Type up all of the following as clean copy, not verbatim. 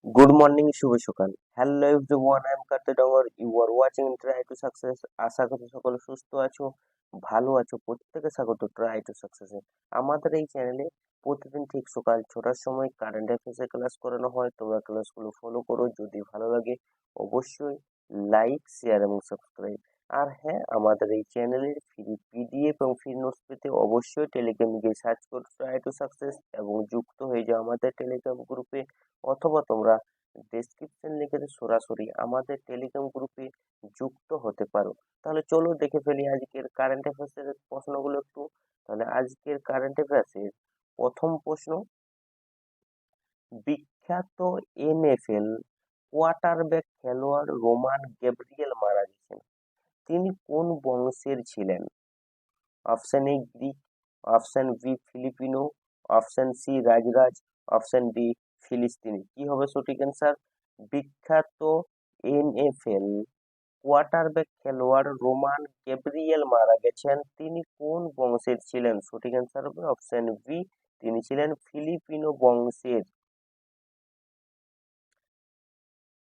Good morning, শুভ সকাল। Hello everyone, I am Kartik Dongar. You are watching try to success. আশা করি সকলে সুস্থ আছো, ভালো আছো। প্রত্যেকে স্বাগত ট্রাই টু সাকসেসে। আমাদের এই চ্যানেলে প্রতিদিন ঠিক সকাল 6টার সময় কারেন্ট অ্যাফেয়ার্সের ক্লাস করানো হয়। তোমরা ক্লাসগুলো ফলো করো। যদি ভালো লাগে অবশ্যই লাইক, শেয়ার এবং সাবস্ক্রাইব। আর হ্যাঁ, আমাদের এই চ্যানেলের ফ্রি পিডিএফ এবং ফ্রি নোটস পেতে অবশ্যই টেলিগ্রামে গিয়ে সার্চ করো ট্রাই টু সাকসেস এবং যুক্ত হয়ে যাও আমাদের টেলিগ্রাম গ্রুপে, অথবা তোমরা ডেসক্রিপশন লিখে সরাসরি আমাদের টেলিগ্রাম গ্রুপে যুক্ত হতে পারো। তাহলে চলো দেখে ফেলি আজকের কারেন্ট অ্যাফেয়ার্সের প্রশ্নগুলো একটু। তাহলে আজকের কারেন্ট অ্যাফেয়ার্সের প্রথম প্রশ্ন, বিখ্যাত এনএফএল কোয়ার্টারব্যাক খেলোয়াড় রোমান গ্যাব্রিয়েল মারা গেছেন। তিনি কোন বংশের ছিলেন? Option A Greek, option B Filipino, option C রাজরাজ, অপশন ডি ফিলিস্তিনি। কি হবে সঠিক অ্যান্সার? বিখ্যাত এনএফএল কোয়ার্টারব্যাক খেলোয়াড় রোমান গ্যাব্রিয়েল মারা গেছেন। তিনি কোন বংশের ছিলেন? সঠিক অ্যান্সার হবে অপশন বি, তিনি ছিলেন ফিলিপিনো বংশের।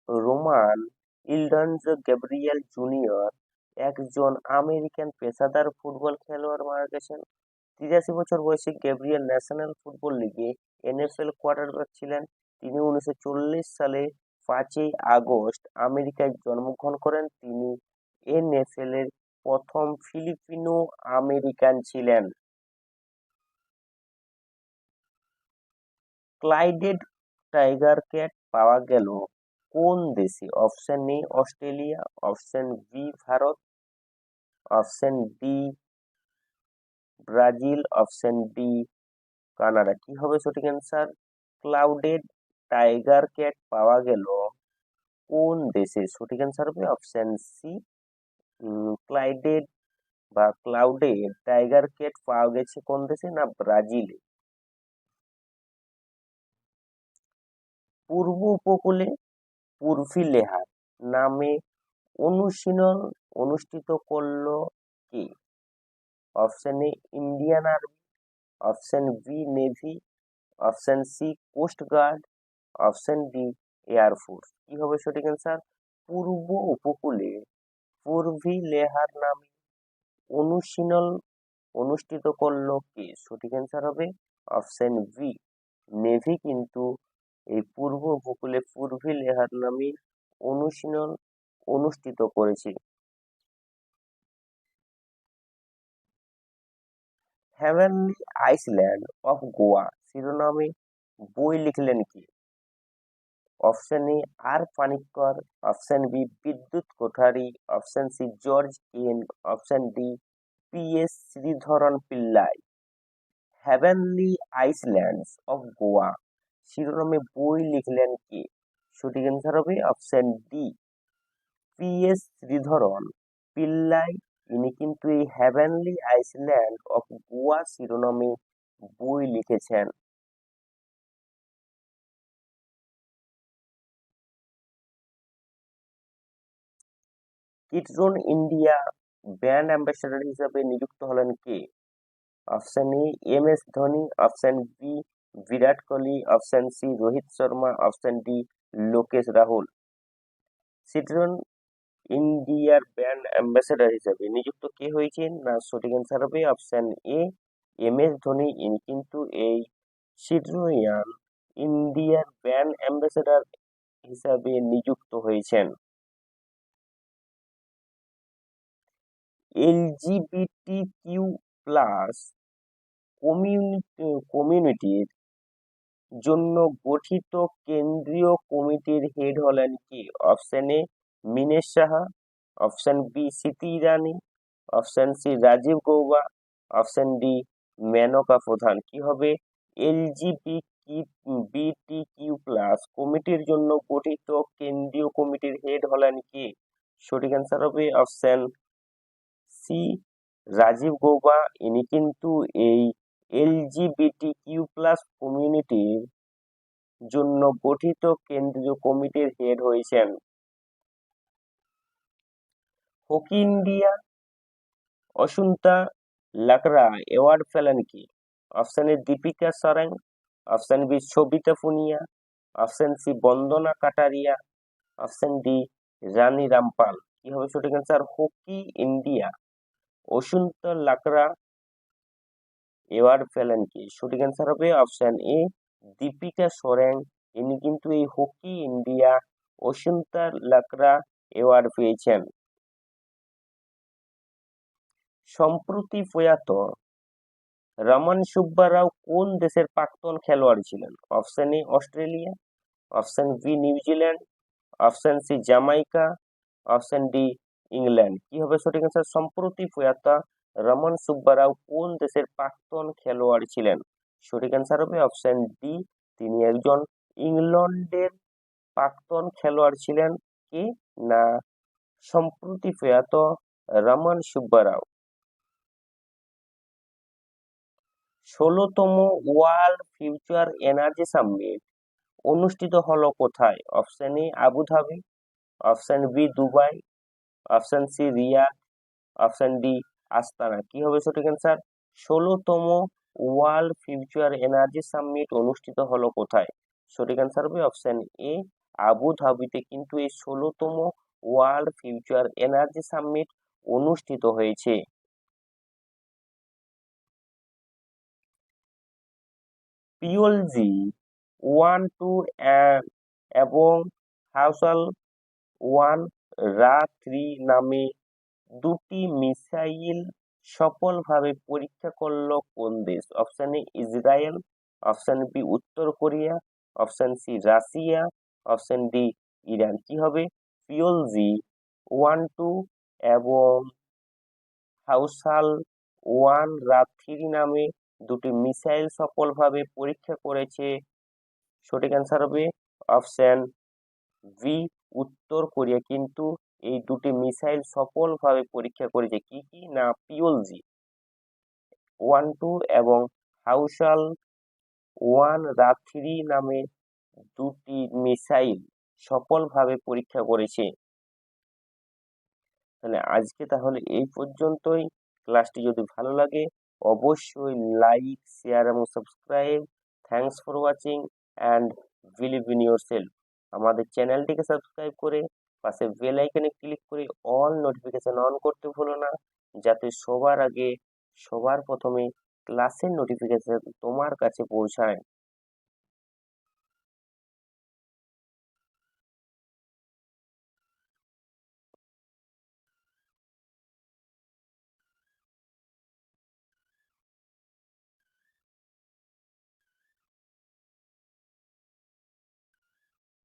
রোমান ইলডন্স গ্যাব্রিয়েল জুনিয়র একজন আমেরিকান পেশাদার ফুটবল খেলোয়াড় মারা গেছেন। 83 বছর বয়সী গ্যাব্রিয়েল ন্যাশনাল ফুটবল লিগে এনএফএল কোয়ার্টারব্যাক ছিলেন। তিনি 1940 সালে 5ই আগস্ট আমেরিকায় জন্মগ্রহণ করেন। তিনি এনএফএল এর প্রথম ফিলিপিনো আমেরিকান ছিলেন। ক্লাইডেড টাইগার ক্যাট পাওয়া গেল কোন দেশে? Option A Australia, option B Bharat, option D Brazil, option D Canada. কি হবে সঠিক অ্যান্সার? ক্লাউডেড টাইগার ক্যাট পাওয়া গেল কোন দেশে? সঠিক অ্যান্সার হবে option C, clouded tiger cat পাওয়া গেছে কোন দেশে? না ব্রাজিলে। পূর্ব উপকূলে পূর্বী লেহার নামে অনুশীলন অনুষ্ঠিত করল কে? Option A Indian Army, option B navy, option C coast guard, option D air force. কি হবে সঠিক অ্যান্সার? পূর্ব উপকূলে পূর্বী লেহার নামে অনুশীলন অনুষ্ঠিত করলো কে? সঠিক অ্যান্সার হবে অপশন বি নেভি, কিন্তু এই পূর্ব উপকূলে পূর্বী লেহার নামে অনুশীলন অনুষ্ঠিত করেছে। হেভেনলি আইল্যান্ড অফ গোয়া শিরোনামে বই লিখলেন কে? Option A R Panikkar, option B Vidyut Kothari, option C George Ken, option D P S Sreedharan Pillai. Heavenly islands of Goa শিরোনামে বই লিখলেন কে? সঠিক অ্যান্সার হবে option D P S Sreedharan Pillai. ইনি কিন্তু এই হেভেনলি আইল্যান্ড অফ গোয়া শিরোনামে বই লিখেছেন। কিটরোন ইন্ডিয়া ব্র্যান্ড অ্যাম্বাসেডর হিসেবে নিযুক্ত হলেন কে? Option A M S Dhoni, option B Virat Kohli, option C Rohit Sharma, option D Lokesh Rahul. Citroen ইন্ডিয়ার ব্র্যান্ড অ্যাম্বাসেডর হিসেবে নিযুক্ত কে হয়েছেন? না সঠিক অ্যান্সার হবে option A M S Dhoni. ইনি কিন্তু এই সিট্রোয়ান ইন্ডিয়ার ব্র্যান্ড অ্যাম্বাসেডর হিসাবে নিযুক্ত হয়েছেন। এলজিবিটি কিউ প্লাস কমিউনিটির জন্য গঠিত কেন্দ্রীয় কমিটির হেড হলেন কে? Option A Minesh Saha, option B Smriti Irani, option C Rajiv Gauba, option D Menka Pradhan. কি হবে? এলজিবিটি কিউ প্লাস কমিটির জন্য গঠিত কেন্দ্রীয় কমিটির হেড হলেন কে? সঠিক অ্যান্সার হবে অপশন সি রাজীব গৌবা। ইনি কিন্তু এই এলজিবিটি কিউ প্লাস কমিউনিটির জন্য গঠিত কেন্দ্রীয় কমিটির হেড হয়েছেন। Hockey India Asunta Lakra award পেলেন কি? Option A Deepika Soren, option B Savita Punia, option C Vandana Kataria, option D Rani Rampal. কি হবে সঠিক answer? Hockey India Asunta Lakra award পেলেন কি? সঠিক অ্যান্সার হবে অপশন এ দীপিকা সোরেন। ইনি কিন্তু এই hockey India Asunta Lakra award পেয়েছেন। সম্প্রতি প্রয়াত রমন সুব্বা রাও কোন দেশের প্রাক্তন খেলোয়াড় ছিলেন? Option A Australia, option B New Zealand, option C Jamaica, option D England. কি হবে সঠিক অ্যান্সার? সম্প্রতি প্রয়াত রমন সুব্বা রাও কোন দেশের প্রাক্তন খেলোয়াড় ছিলেন? সঠিক অ্যান্সার হবে অপশন ডি, তিনি একজন ইংল্যান্ডের প্রাক্তন খেলোয়াড় ছিলেন। কি না সম্প্রতি প্রয়াত রমন সুব্বা রাও। 16তম ওয়ার্ল্ড ফিউচার এনার্জি সামিট অনুষ্ঠিত হলো কোথায়? Option A Abu Dhabi, option B Dubai, option C Riyadh, option D Astana. কি হবে সঠিক অ্যান্সার? 16তম ওয়ার্ল্ড ফিউচার এনার্জি সামিট অনুষ্ঠিত হলো কোথায়? সঠিক অ্যান্সার হবে অপশন এ আবুধাবিতে কিন্তু এই 16তম ওয়ার্ল্ড ফিউচার এনার্জি সামিট অনুষ্ঠিত হয়েছে। পিওলজি 1-2 এবং হাউসাল 1 রা-3 নামে দুটি মিসাইল সফলভাবে পরীক্ষা করল কোন দেশ? Option A Israel, option B উত্তর Korea, option C Russia, option D Iran. কি হবে? পিওলজি 1-2 এবং হাউসাল 1 রা-3 নামে দুটি মিসাইল সফলভাবে পরীক্ষা করেছে। সঠিক অ্যান্সার হবে অপশন বি উত্তর কোরিয়া কিন্তু এই দুটি মিসাইল সফলভাবে পরীক্ষা করেছে। কি কি না পিওলজি 1-2 এবং হাউসাল 1 রা-3 নামে দুটি মিসাইল সফলভাবে পরীক্ষা করেছে। তাহলে এই পর্যন্তই। ক্লাসটি যদি ভালো লাগে অবশ্যই লাইক, শেয়ার এবং subscribe. Thanks for watching and believe in yourself. আমাদের চ্যানেলটিকে সাবস্ক্রাইব করে পাশে বেল আইকনে ক্লিক করে অল নোটিফিকেশন অন করতে ভুলো না, যাতে সবার আগে সবার প্রথমে ক্লাসের নোটিফিকেশন তোমার কাছে পৌঁছায়।